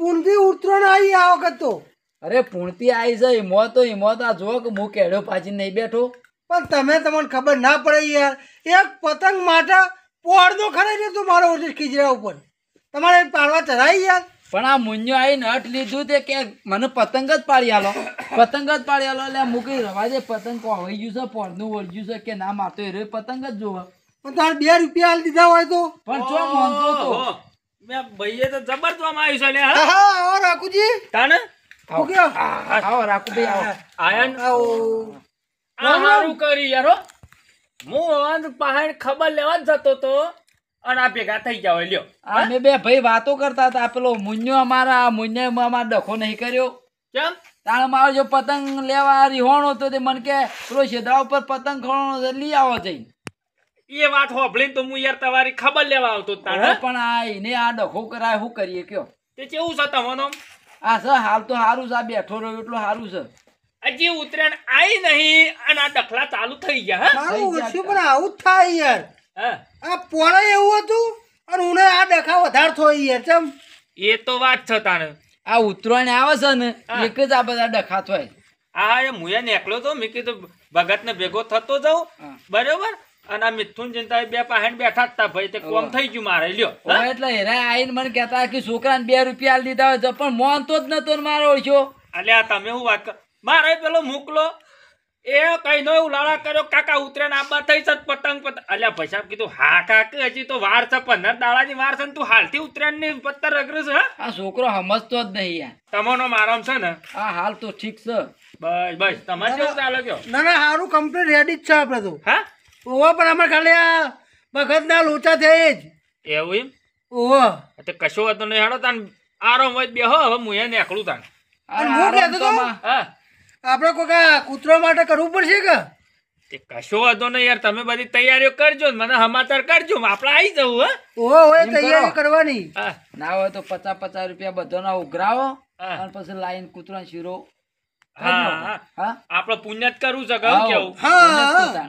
પૂનથી ઉતરણ આવી આ વખત તો. અરે પૂણતી આવી છે એમાં તો આ જો કે હું કેડો પાછી નહીં બેઠો. પણ તમને ખબર ના પડે યાર, એક પતંગ માટે પોળનો ખરે તું મારો ઓછો ખીજરા ઉપર તમારે પાડવા ચડાવી યાર. પણ આ મુન્યો આવીને હટ લીધું તે કે મને પતંગ જ પાડી આલો એટલે મૂકી રવાજે પતંગ કોવાઈ ગયું છે પોળનું વળગ્યું છે કે ના મારતો એ પતંગ જ જોવા. પણ તારે 2 રૂપિયા આલી દીધા હોય તો પણ ચો મોનતો તો મેં ભાઈએ તો જબરદસ્ત આવ્યું છે લે. હા આવો રાખુજી તાને આવો રાખો ભાઈ આવો આયન આવો સારું કરી યાર. હું પહાડ ખબર લેવા જ જતો તો અને આ ભેગા થઈ જાવ લ્યો. અમે બે ભાઈ વાતો કરતા હતા. પેલો મુન્યો અમારા ડખો નહીં કર્યો. કેમ? તાણ મારો જો પતંગ લેવા રીહોણો તો તે મને કે પેલો છેદરા ઉપર પતંગ ખોણો લઈ આવો જઈ. એ વાત હોભળીને તો હું યાર તમારી ખબર લેવા આવતો તાણે. પણ આ એને આ ડખો કરાય શું કરીએ કયો? તે કેવું છે તમારો? આ સર હાલ તો સારું છે, આ બેઠો રહ્યો એટલું સારું છે. હજી ઉતરાયણ આવી નહીં અને આ ડખલા ચાલુ થઈ ગયા. મારું ઓછું પણ આવું જ થાય યાર. હા આ પોળે એવું હતું અને ઉને આ ડખા વધારે થયો યાર. ચમ એ તો વાત છે તાણે. આ ઉતરાયણ આવે છે ને એક જ આ બધા ડખા થાય. હા એ મુયા નીકળ્યો તો મેં કીધું ભગત ને ભેગો થતો જાઉં બરોબર. અને આ મિથુન ચિંતા બે પાહેણ બેઠા જ તા ભાઈ તે કોમ થઈ ગયું મારે લ્યો. એટલે હેરા આઈને મને કહેતા કે છોકરાને 2 રૂપિયા લીધા હોય તો પણ મોનતો જ નતો ને મારો ઓળખ્યો. અલ્યા તમે હું વાત કર મારે પેલો મોકલો એ કઈ નો ઉલાળા કર્યો કાકા ઉતરેન આબા થઈ છે પતંગ અલ્યા ભાઈ સાહેબ કીધું હા કાકા હજી તો વાર છે 15 દાડાની વાર છે ને તું હાલથી ઉતરેન ની પત્તર રગરે છે. આ છોકરો સમજતો જ નહીં યાર. તમારો મારામ છે ને આ હાલ તો ઠીક છે. બસ તમારે કેવું ચાલે કયો? ના સારું કમ્પ્લીટ રેડી જ છે આપણે તો. હા ઓવા પણ અમારે ખાલી આ બખતના લોચા થયે જ. એવું એમ? ઓવા તો કશો વાતો નહીં હેડો તાન આરામ હોય બેહો હવે હું એ નીકળું તાન. અને હું કહેતો તો હા આપણે કોઈ કૂતરો માટે કરવું પડશે કે? તે કશો વાતો નહીં યાર તમે બધી તૈયારીઓ કરજો મને સમાચાર કરજો આપણે આવી જવું. હા ઓવા હોય તૈયારી કરવાની. ના હોય તો 50 રૂપિયા બધોના ઉઘરાવો હા. અને પછી લાઈન કૂતરા શીરો. હા હા આપણે પુણ્ય જ કરવું છે કહું કેવું? હા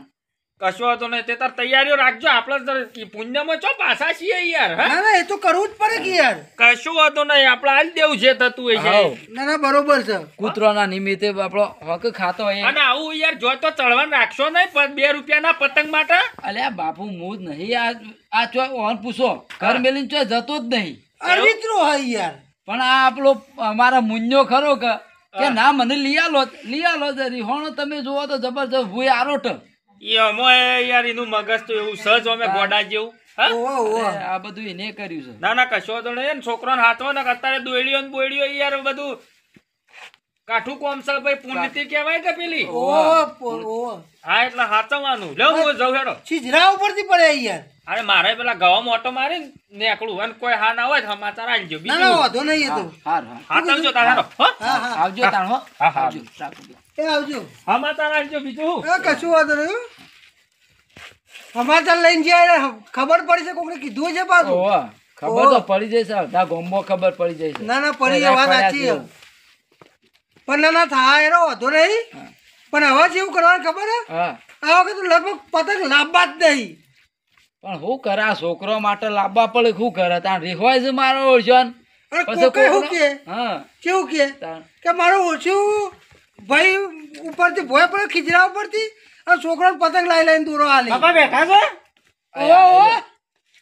કશો વાતો નહીં તે તાર તૈયારીઓ રાખજો આપણે પુણ્યમાં ચો પાછા છીએ યાર. હા ના એ તો કરવું જ પડે કે યાર. કશું વાતો નહીં આપણે આલી દેવું છે થતું હોય છે. ના બરોબર છે. કૂતરાના નિમિત્તે આપણો હક ખાતો હોય. અને આવું યાર જો તો ચડવાનું રાખશો નહીં 2 રૂપિયાના પતંગ માટે. અલ્યા બાપુ હું જ નહીં આ ચો ઓન પૂછો ઘર મેલીને ચો જતો જ નહીં. અરવિત્રો હોય યાર. પણ આ આપણો અમારા મુન્યો ખરો કે ના મને લઈ આલો રીહોણો તમે જુઓ તો જબરજસ્ત ભૂય આરોટ. એ અમોય યાર એનું મગજ તો એવું સજ અમે ગોડા જેવું. આ બધું એને કર્યું છે. ના કશો વાતો નહીં છોકરાને હાથમાં ને અત્યારે દોયડીઓ ને બોયડીઓ યાર બધું કાઠું કોમ છે ભાઈ પુણ્યથી કહેવાય કે પેલી. હા એટલે હાચવાનું લે હું જઉં હેડો. છીજરા ઉપરથી પડે યાર. અરે મારે પેલા ગવા મોટો મારી નીકળું અને કોઈ હા ના હોય સમાચાર આલજો. ના વાંધો નહીં એ તો. હાચવજો તાર હેડો. આવજો તાણ હો. આવજો એ આવજો. સમાચાર આલજો બીજું. કશું વાંધો નહીં. સમાચાર લઈને જાય ખબર પડી છે કોઈને કીધું છે પાછું. ખબર તો પડી જાય છે અડધા ગોમો ખબર પડી જાય છે. ના પડી જાય વાત સાચી. પણ ના થાય એનો વાંધો નહીં. પણ હવે જેવું કરવાનું ખબર હે આ વખત તો લગભગ પતંગ લાવવા જ નહીં. પણ શું કરે આ છોકરો માટે લાવવા પડે શું કરે તાણ રીખવાય છે મારો ઓળખ્યો. કેવું કે મારું ઓછું ભાઈ ઉપરથી ભોય પડે ખીજરા ઉપરથી અને છોકરો પતંગ લઈને દૂરો હાલી બેઠા છે.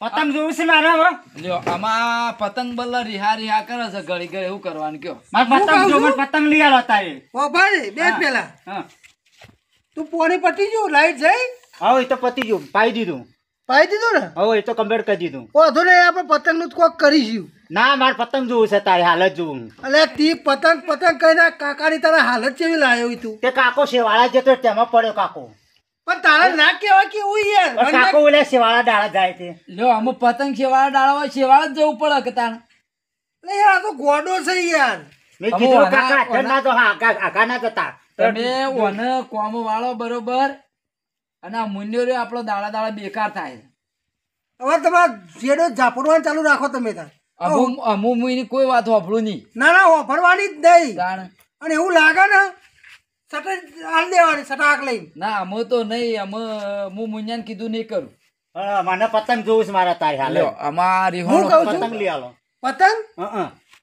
પતંગ જોવું છે મારા. લ્યો આમાં પતંગ બલ્લા રિહા કરે છે ઘડી એવું કરવાનું કયો? પતંગ લઈ આલો તારે. ઓ ભાઈ બે પેલા તું પોણી પટી ગયું લાઈટ જઈ. હા એ તો પતી ગયું પાઈ દીધું ને. હવે એ તો કમ્પ્લીટ કરી દીધું. વાંધો નહીં આપણે પતંગ નું કોક કરીશું. ના મારે પતંગ જોવું છે તારે હાલત જોવું. અલે તી પતંગ કઈ કાકાની તારા હાલત કેવી લાવ્યો તું? તે કાકો શેવાળા જતો તેમાં પડ્યો કાકો. પણ તારા ના કેવાય કે હું યાર કાકો ઓલે શેવાળા ડાળા જાય છે. લ્યો અમુક પતંગ શેવાળા ડાળા હોય શેવાળા જ જવું પડે કે તાણ. યાર આ તો ગોડો છે યાર. મેં કીધું કાકા અધર ના તો હા આગા ના જતા. તમે ઓને કોમ વાળો બરોબર અને આ મુન્યો રે આપણો દાડા બેકાર થાય. હવે તમારે જેડો ઝાપડવાનું ચાલુ રાખો તમે તાર. અમુ મુની કોઈ વાત વાપરું નહીં. ના વાપરવાની જ નહીં. તાણ અને એવું લાગે ને સટ હાલ દેવાની સટાક લઈને. ના અમો તો નહીં હું મુન્યાને કીધું નહીં કરું. મને પતંગ જોવું છે મારા તારે હાલ. અમારી હું કહું છું પતંગ લઈ આલો. પતંગ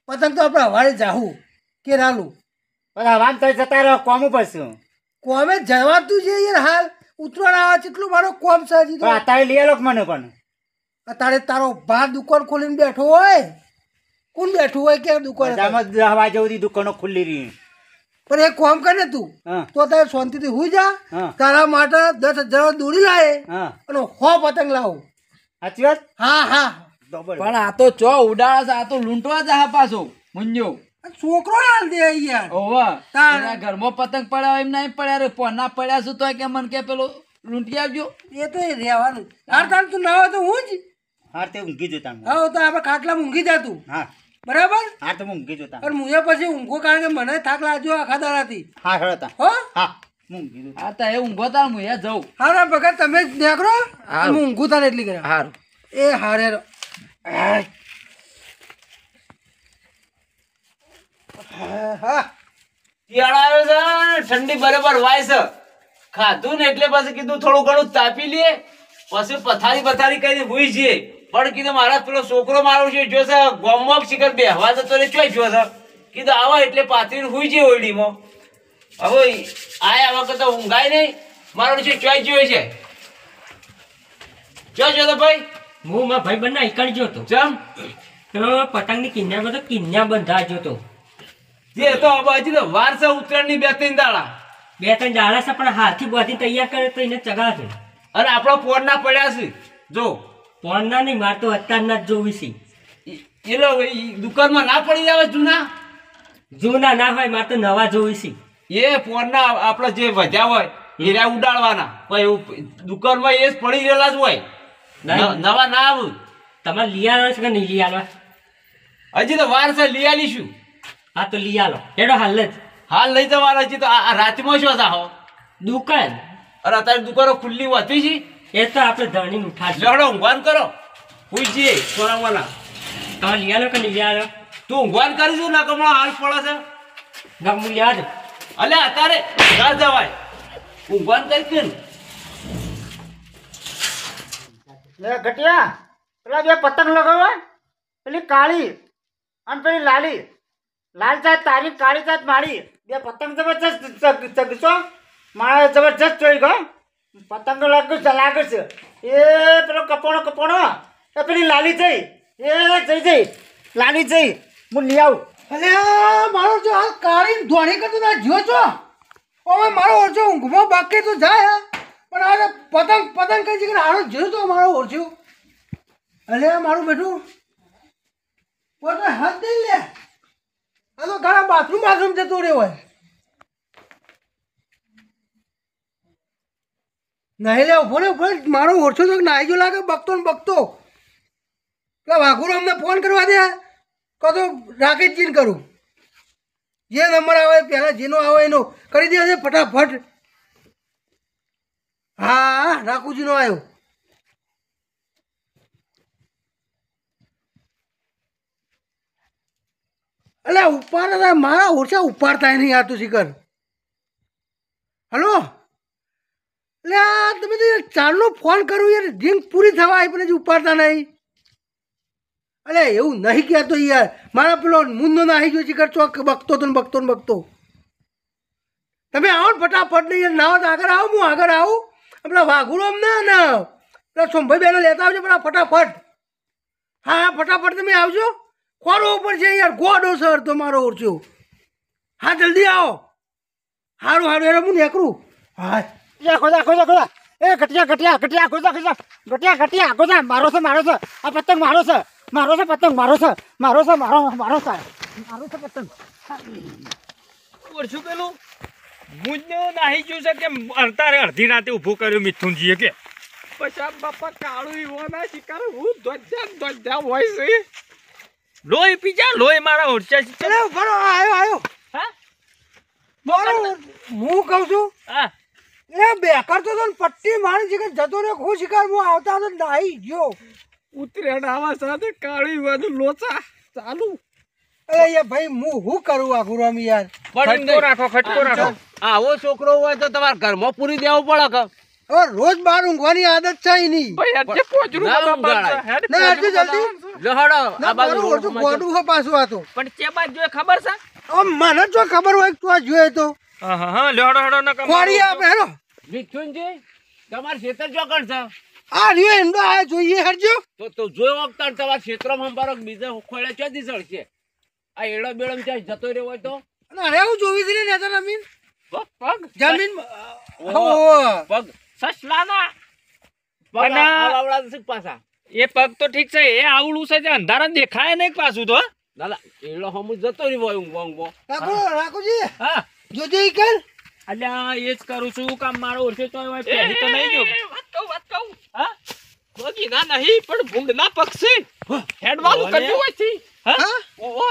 પતંગ તો આપણે હવારે જાહું કે રાલું પણ હવાન તો જતા રહો કોમું પડશું કોમે જવાતું છે યાર હાલ ઉતરાણ આવે કેટલું મારો કોમ છે હજી તો પણ અત્યારે લઈ આલો મને પણ અત્યારે તારો બહાર દુકાન ખોલીને બેઠો હોય કોણ બેઠું હોય કે દુકાન બધામાં 10 વાગ્યા સુધી દુકાનો ખુલ્લી રહી પણ એક કામ કરે ને તું હા તો તારે શાંતિથી હુઈ જા હા. તારા માટે 10,000 દોરી લાવે હા અને 100 પતંગ લાવો સાચી વાત હા હા ડબલ પણ આ તો ચો ઉડાડે છે, આ તો લૂંટવા જ આ પાછો મુંજો. આ છોકરો હાલ દે યાર ઓવા તાર. એના ઘરમાં પતંગ પડ્યા એમ નહીં પડ્યા રે પોના પડ્યા છે તો કે મન કે પેલો લૂંટી આવજો. એ તો એ રહેવાનું હાર તાર તું ના હોય તો હું જ હાર તે ઊંઘી જતા હા તો આપણે ખાટલામાં ઊંઘી જા તું હા બરાબર હાર તો ઊંઘી જતા અને હું એ પછી ઊંઘો કારણ કે મને થાક લાગ્યો આખા દાડાથી હા હળતા હો હા ઊંઘી જતા આ તો એ ઊંઘો તાર હું એ જઉં. હારા ભગત તમે જ નીકળો હારું. હું ઊંઘું તારે એટલી કરે હારું. એ હારે હા શિયાળો આવ્યો છે ને ઠંડી બરાબર વાય છે ખાધું ને એટલે પછી કીધું થોડું ઘણું તાપી લઈએ પછી પથારી કરીને ભૂઈ જઈએ પણ કીધું મારા પેલો છોકરો મારો છે જો છે ગોમમાં શિખર બેહવા જતો રે ચોઈ જો છે કીધું આવો એટલે પાથરીને ભૂઈ જઈએ ઓરડીમાં હવે આયા વખત તો ઊંઘાય નહીં મારો છે ચોઈ જોયો છે જો તો ભાઈ હું મારા ભાઈ બંને એકડ ગયો હતો ચમ તો પતંગની કિન્યા બધો કિન્યા બંધા ગયો હતો જે તો હવે હજી તો વાર છે ઉત્તરાયણની 2-3 દાડા 2-3 દાડા છે પણ હાથથી બધી તૈયાર કરે તો એને ચગાવે છે અને આપણો પોરના પડ્યા છે જો પોનના નહીં માર તો અત્યારના જ જોવી છે એલો દુકાનમાં ના પડી આવે જૂના જૂના ના હોય માર તો નવા જોવી છે એ પોરના આપણે જે વધ્યા હોય એરા ઉડાડવાના કોઈ એવું દુકાનમાં એ જ પડી રહેલા જ હોય નહીં. નવા ના આવું તમારે લઈ આવવા છે કે નહીં લઈ આવવા હજી તો વાર છે લઈ આલીશું હા તો લઈ આલો એડો હાલ જ હાલ લઈ જવાના હજી તો આ રાતમાં શું હતા હો દુકાન અરે અત્યારે દુકાનો ખુલ્લી હોતી છે એ તો આપણે ધણી ઉઠાડશું લડો ઊંઘવાન કરો પૂછ જઈએ સોરાવાના તમે લઈ આલો કે નહીં લઈ આલો તું ઊંઘવાન કરીશું ના કમળો હાલ પડે છે ગમું લઈ આવજો અલ્યા અત્યારે ના જવાય ઊંઘવાન કરી ને એ ઘટિયા પેલા બે પતંગ લગાવવા પેલી કાળી અને પેલી લાલી લાલ જાત તારી કાળી જાત મારી બે પતંગ જબરજસ્ત ચગશો મારે જબરજસ્ત જોઈ ગયો પતંગ લાગે છે એ પેલો કપોણો એ પેલી લાલી જઈ એ જઈ લાલી જઈ હું લઈ આવું અલે આ મારો જો હાલ કાળી ધોણી કરતો ના જ્યો છો હવે મારો ઓરછો ઊંઘમાં બાકી તો જાય પણ આ પતંગ કઈ જગ્યાએ હારો જોયો તો મારો ઓરછો અલે મારું બેઠું પોતે હાથ દઈ લે આ તો ઘણા બાથરૂમ જતો રહ્યો હોય નહીં લે ઉભો રે મારો ઓરછો તો નાહી ગયો લાગે બકતો ને બકતો પેલા વાઘુરો અમને ફોન કરવા દે કહો તો રાકેશજીને કરું જે નંબર આવે પહેલાં જેનો આવે એનો કરી દે છે ફટાફટ હા રાખુજીનો આવ્યો એટલે ઉપાડતા મારા ઓછા ઉપાડતા નહીં આ તું શિખર હલો એટલે આ તમે તો ચારનો ફોન કરું યાર રિંગ પૂરી થવા આવી પણ હજી ઉપાડતા નહીં અરે એવું નહીં કહેતો યાર મારા પેલો મુંદો નાહી ગયો શિખર ચોક બકતો તો ને બકતો તમે આવો ને ફટાફટ નહીં યાર ના હોય તો આગળ આવો હું આગળ આવું પેલા વાઘુડો અમને ને પેલા સોમભાઈ બેનો લેતા આવજો પેલા ફટાફટ હા હા ફટાફટ તમે આવજો ખોરો ઉપર છે યાર ગોડો સર તો મારો ઓરછો હા જલ્દી આવો સારું સારું હું નીકળું હા ખોદા એ ઘટિયા ખોદા મારો છે આ પતંગ મારો છે પતંગ વર્ષું પેલું મુંજો નાહી ગયું છે કે અડતારે અડધી રાતે ઊભું કર્યું મિથુનજીએ કે પછી આ બાપા કાળું ઈવોના શિકાર હું ધોધ્યા હોય છે લોહી પીજા લોહી મારા ઓરચા છે અરે બરો આવ્યો હા બોલો હું કહું છું હા એ બેકાર તો પટ્ટી મારી છે કે જતો રહ્યો ખુશ શિકાર હું આવતા તો નાહી ગયો ઉતરેણ આવા સાથે કાળી વાનું લોચા ચાલુ અરે યાર ભાઈ હું શું કરું આ ગુરામ યાર ખટકો રાખો આવો છોકરો હોય તો તમારે ઘરમાં પૂરી દેવું પડે કે હવે રોજ બાર ઊંઘવાની આદત છે એની. ભાઈ હેડ જે પોજરું ના બધા ઊંઘાડાય. બાંધશે. હેડ ના, હજુ પોજરું જલ્દી. બધા. લો હેડો, ના, આ બાજુ મારું ઓછું ગોડું છે પાછું આ તો. પણ ચે બાદ જોઈએ ખબર છે? હવે મને જો ખબર હોય કે તું આ જોઈએ તો હા લેડો હેડો ન કમાડો. ખોરી આપે હેરો. વિઠ્ઠુનજી, તમારે ખેતર ચોકડ છે આ રહ્યો એમનો આ જોઈએ હેરજો. તો જોયો વખત તમારા ક્ષેત્રમાં સંભાળો બીજા ખોળે ચોથી સળશે. આ એડો બેડો ચાલ જતો રહ્યો હોય તો અને અરે હું જોવી હતી ને નેતા જમીન પગ જમીન ઓહો. પગ સસલાના પગ અને- આવડા છે પાછા. એ પગ તો ઠીક છે એ આવડું છે જે અંધારા દેખાય નહીં પાછું તો દાદા એડો હમું જતો રહ્યો હોય ઊંઘવા. રાખોજી હા જોજો ઈ કર. અલ્યા એ જ કરું છું કામ મારો ઓળખે તો હોય પહેરી તો નહીં જો વાત કહું હા બગી ના નહીં પણ ભૂંડ ના પક્ષે હેડવાનું ઓલે. કર્યું હોય છે હા હા? ઓહો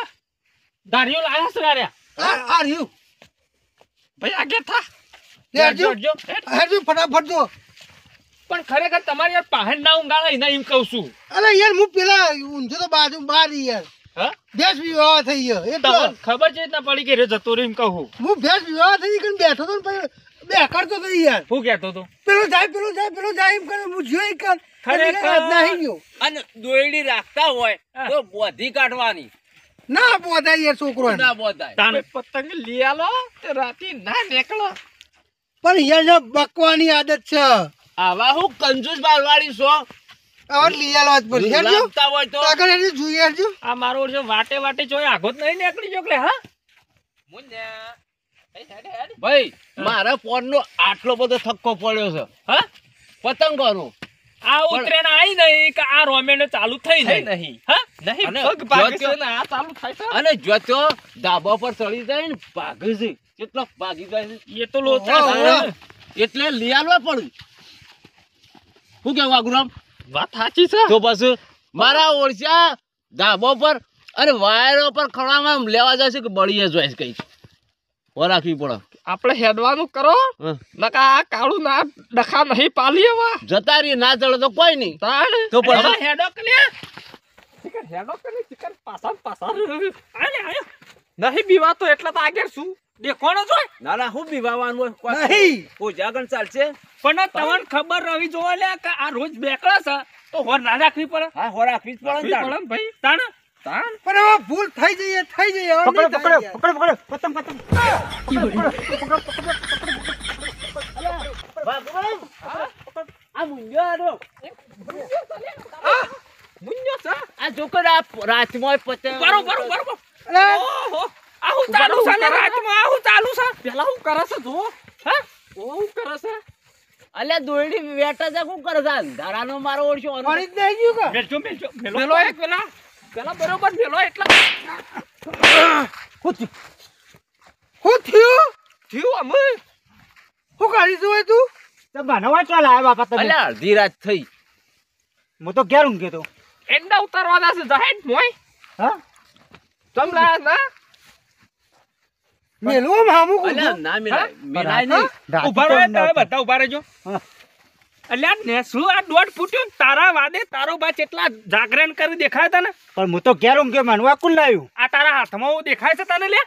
દારીઓ લાયા છે યાર આ રહ્યું ભાઈ આગે થા હેરજો હેડજો, હેડ. હેરજો ફટાફટ જો. પણ ખરેખર તમારે યાર પહાડ ના ઊંઘાડા એને એમ કહું છું અરે યાર હું પેલા ઊંઝો તો બાજુ બાર યાર હા ભેંસ વિવાહ થઈ ગયો એટલે તમને ખબર છે ના પડી કે રે જતો રે એમ કહું હું ભેંસ વિવાહ થઈ ગઈ બેઠો તો ને પછી બે કરતો તો યાર હું કહેતો તો પેલો જાય એમ કરે હું જોઈ કર ખરેખર. નહીં ગયો અને દોયડી રાખતા હોય હા. તો બોધી કાઢવાની ના પોતા યાર છોકરો એને. ના બોધાય. તાણે પતંગ લઈ આલો તે રાતી ના નીકળો પણ યાર જો બકવાની આદત છે આવા હું કંજૂસ બાલવાડી છો હવે લઈ આલો જ પડશે હેરજો. લાવતા હોય તો આગળ હેરજો જોઈએ હેરજો. આ મારો ઓળખે વાટે વાટે જોઈ આગો જ નહીં નીકળી જો કે હા ભાઈ મારા ફોન નો આટલો બધો થક્કો પડ્યો છે હા પતંગોનો આ ઉતરેણ આઈ નહીં કે આ રોમેન્ડ ચાલુ થઈ નહીં હા નહીં અને પગ ભાગે જો- છે ને આ ચાલુ થાય છે અને જો તો ધાબા પર ચડી જાય ને ભાગે છે કેટલો ભાગી જાય છે એ તો લોચા ઓહો, છે. ઓહો. એટલે લઈ આલવા પડ્યું શું કેવું આગ્રામ વાત સાચી છે તો બસ મારા ઓળશા ધાબા પર અને વાયરો પર ખડામાં લેવા જાય છે કે બળીએ જાય છે કઈ ઓ રાખવી પડે આપણે હેડવાનું કરો હં. નકા આ કાળું ના ડખા નહીં પાલી એવા જતા રહી ના ચડે તો કોઈ નહીં તાણ તો પછી? હવે હેડો કલ્યા ચિકન હેડો કરે ચિકન પાછા ને પાછા આલે આયો નહીં બીવા તો એટલે તો આગળ શું દેખોણો જોય ના ના હું બીવાવાનું હોય કોઈ નહીં. કોઈ જાગણ ચાલશે પણ તમને ખબર રવી જોવા લે કે આ રોજ બેકળા છે તો હોર ના રાખવી પડે હા હો રાખવી જ પડે ને રાખવી તાણ. પડે ને ભાઈ તાણ તાણ પણ હવે ભૂલ થઈ જઈએ હવે પકડો નહીં થાય પકડો યાર. પકડો પકડો પતંગ બાપુરામ, આ મુંજો આરો. મુન્યો છે આ જોકર આ રાતમાં પતંગ બરોબર અરે, ઓહો આહું ચાલુ છે ને રાતમાં આહું ચાલુ છે પેલા હું કરે છે જો હા ઓ હું કરે છે અલ્યા દોયડી વેટા જા શું કરે છે અંધારાનો મારો ઓળશો પાણી જ નહીં ગયું કે? મેલો એક પેલા બરોબર મેલો એટલા શું થયું થયું અમે શું કાઢી તું તું તો બનાવવા ચાલ આવ્યા બાપા તમે અલ્યા અડધી રાત થઈ હું તો ઘેર ઊંઘ્યો તો એંડા ઉતારવાના છે જાહેર મોય હા તમલા ના મેલું આમ હામું કૂદું. અલ્યા ના મિલાય હા? મિલાય નહીં રાતે ઉભા તો રહો ઊંઘ આવતી. બધા ઉભા રહેજો હા. અલ્યા નેસું આ દોઢ ફૂટ્યો ને તારા વાદે તારો બા કેટલા જાગરણ કરી દેખાય તને પણ હું તો ઘેર ઊંઘ્યો માનવા કોણ લાવ્યું આ તારા હાથમાં હું દેખાય છે તને લે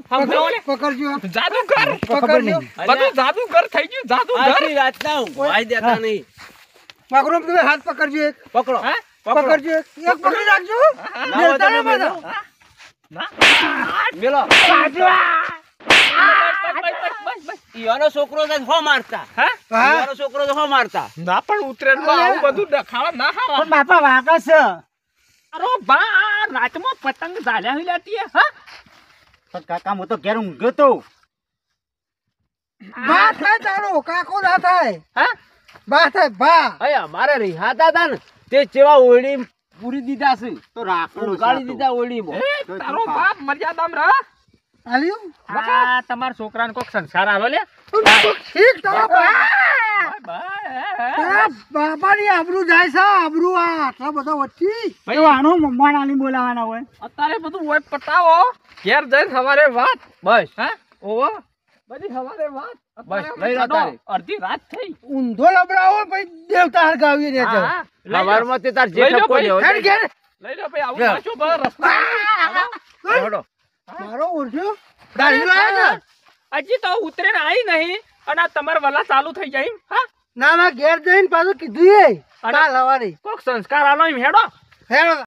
સમજાવો લે પકડજો જાદુગર ખબર નહીં બધું જાદુગર થઈ ગયું જાદુગર આખી રાત ના ઊંઘવાય દેતા નહીં માગરો તમે હાથ પકડજો એક પકડો હા પકડજો એક પકડી રાખજો ના હોય તો મેલતા નહીં મેલો. બધા. મેલો બસ. ઈવાનો છોકરો છે હો મારતા હા હા ઈવાનો છોકરો છે હો મારતા ના પણ ઉતરેનમાં આવું બધું દેખાડો ના હારા પણ બાપા વાંકા છે અરે બા આ રાતમાં પતંગ ઝાલ્યા હિલાતી હે હા પણ કાકા હું તો ઘેર ઊંઘ્યો તો બા થાય તારો કાકો ના થાય હા બા થાય બા અય અમારે રિહાતા હતા ને તે જેવા ઓળી પૂરી દીધા છે તો રાખડું ઉગાડી દીધા ઓળીમાં એ તારો બાપ મર્યાદામાં રહ આલ્યું આ તમારા છોકરાને કોક સંસ્કાર આલો લે ઠીક તારા બાય. તારા બાપાની આબરૂ જાય છે આબરૂ આ આટલા બધા વચ્ચે ભાઈ આનું મમ્મા નાની બોલાવાના હોય અત્યારે બધું હોય પતાવો ઘેર જઈને સવારે વાત બસ હા ઓવો બધી સવારે વાત બસ, અત્યારે લઈ લો અમે તારે. અડધી રાત થઈ ઊંધો લબડાવો પછી દેવતા હરગાવીએ ને હા, હા. લઈ લો. સવારમાં તે તાર જે લઈ લો ઠપકો ભાઈ. લેવો ઘેર ઘેર લઈ લો ભાઈ આવું લે. પાછું બહાર રસ્તા હેડો. મારો ઓળખ્યો દાઢી લાયા હજી તો ઉતરેણ આવી નહીં અને આ તમારે વલા ચાલુ થઈ જાય એમ? હા ના ના ઘેર જઈને પાછું કીધું એ અને- કાલ હવારે કોક સંસ્કાર આલો એમ હેડો હેડો